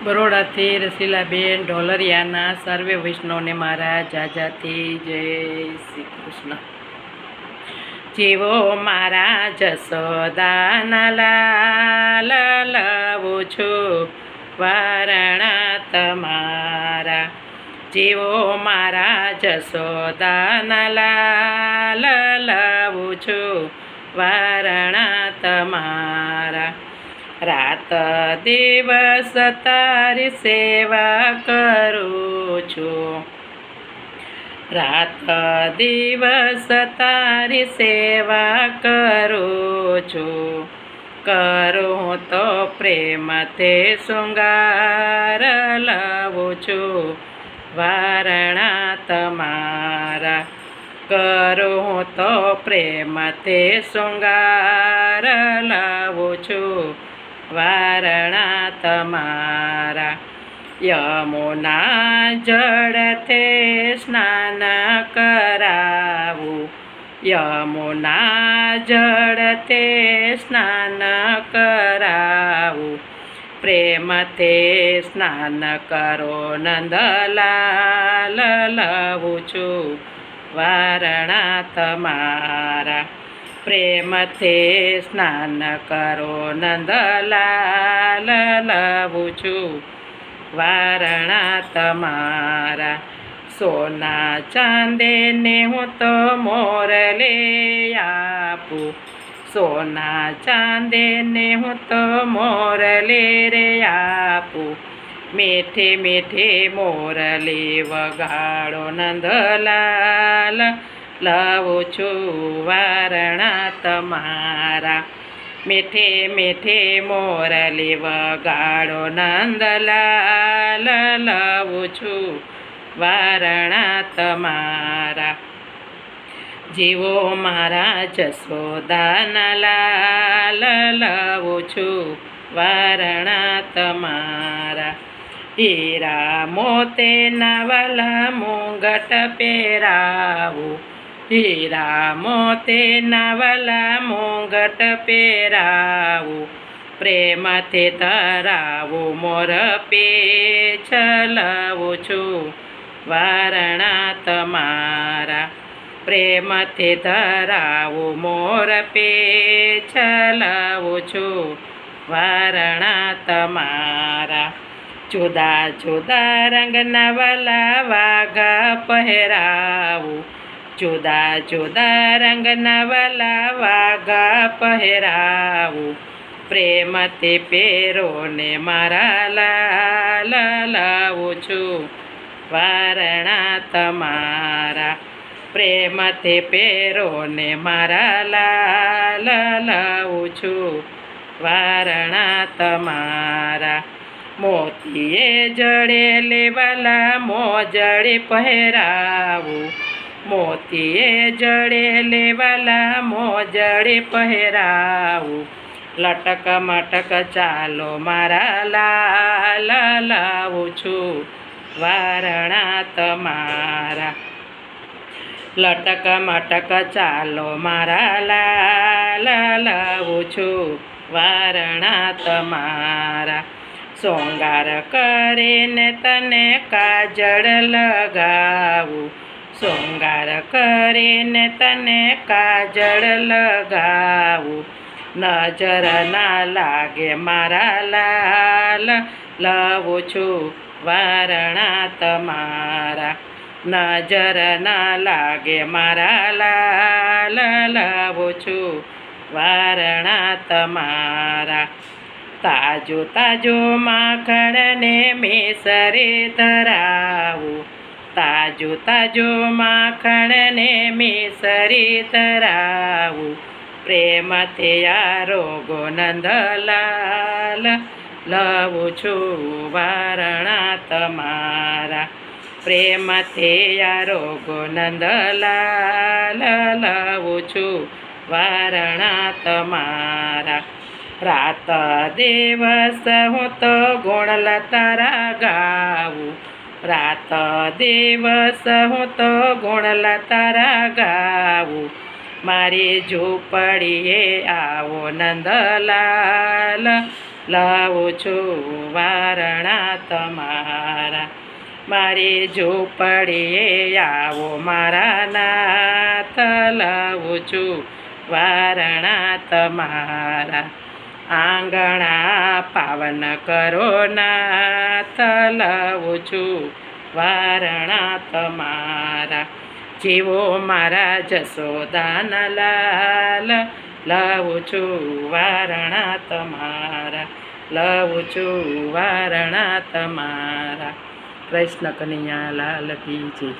બરોડાથી રસીલાબેન ઢોલરિયાના સર્વે વૈષ્ણવને મારા જાજાથી જય શ્રી કૃષ્ણ. જીવો મારા જશોદાના લાલ લાવું છું વારણા તમારા. જીવો મારા જશોદાના લાલ લાવું છું વારણા તમારા. રાત દિવસ તારી સેવા કરું છું. રાત દિવસ તારી સેવા કરું છું. કરું તો પ્રેમથી શૃંગાર લાવું છું વારણા તમારા. કરું તો પ્રેમથી શૃંગાર લાવું છું વારણા તમારા. યમુના જળતે સ્નાન કરાવું. યમુના જળતે સ્નાન કરાવું. પ્રેમથી સ્નાન કરો નંદલાલ લાવું છું વારણા તમારા. પ્રેમથી સ્નાન કરો નંદલાલ લાવું છું વારણા તમારા. સોના ચાંદીને હું તો મોરલે આપું. સોના ચાંદીને હું તો મોરલે રે આપું. મીઠી મીઠી મોરલી વગાડો નંદલાલ લાવું છું વારણા તમારા. મીઠી મીઠી મોરલી વગાડો નંદલાલ લાવું છું વારણા તમારા. જીવો મારા જશોદાના લાલ લાવું છું વારણા તમારા. હીરા મોતીના વાલા મુંગટ પહેરાવું. હીરા મોતીના વાલા મુંગટ પહેરાવું. પ્રેમથી ધરાવું મોર પીછ લાવું છું વારણા તમારા. પ્રેમથી ધરાવું મોર પીછ લાવું છું વારણા તમારા. જુદા જુદા રંગના વાલા વાઘા પહેરાવું. જુદા જુદા રંગના વાલા વાઘા પહેરાવું. પ્રેમથી પહેરો ને મારા લાલ લાવું છું વારણા તમારા. પ્રેમથી પહેરો ને મારા લાલ લાવું છું વારણા તમારા. મોતીએ જડેલે વાલા મોજડી પહેરાવું. મોતીએ જડેલે વાલા મોજડી પહેરાવું. લટક મટક ચાલો મારા લાલ લાવું છું વારણા તમારા. લટક મટક ચાલો મારા લાલ લાવું છું વારણા તમારા. શૃંગાર કરીને તને કાજળ લગાવું. શૃંગાર કરીને તને કાજળ લગાવું. નજર ના લાગે મારા લાલ લાવું છું વારણા તમારા. નજર ના લાગે મારા લાલ લાવું છું વારણા તમારા. તાજો તાજો માખણને મિસરી ધરાવું. તાજો તાજો માખણને મિસરી ધરાવું. પ્રેમથી આરોગો નંદલાલ લાવું છું વારણા તમારા. પ્રેમથી આરોગો નંદલાલ લાવું છું વારણા તમારા. રાત દિવસ હું તો ગુણ તારા ગાવું. રાત દિવસ હું તો ગુણ તારા ગાવું. મારી ઝૂંપડીએ આવો નંદલાલ લાવું છું વારણા તમારા. મારી ઝૂંપડીએ આવો મારા નાથ, લાવું છું વારણા તમારા. આંગણા પાવન કરો નાથ, લાવું છું વારણા તમારા. જીવો મારા જશોદાના લાલ, લાવું છું વારણા તમારા. લાવું છું વારણા તમારા. કૃષ્ણ કનૈયા લાલ કી જય.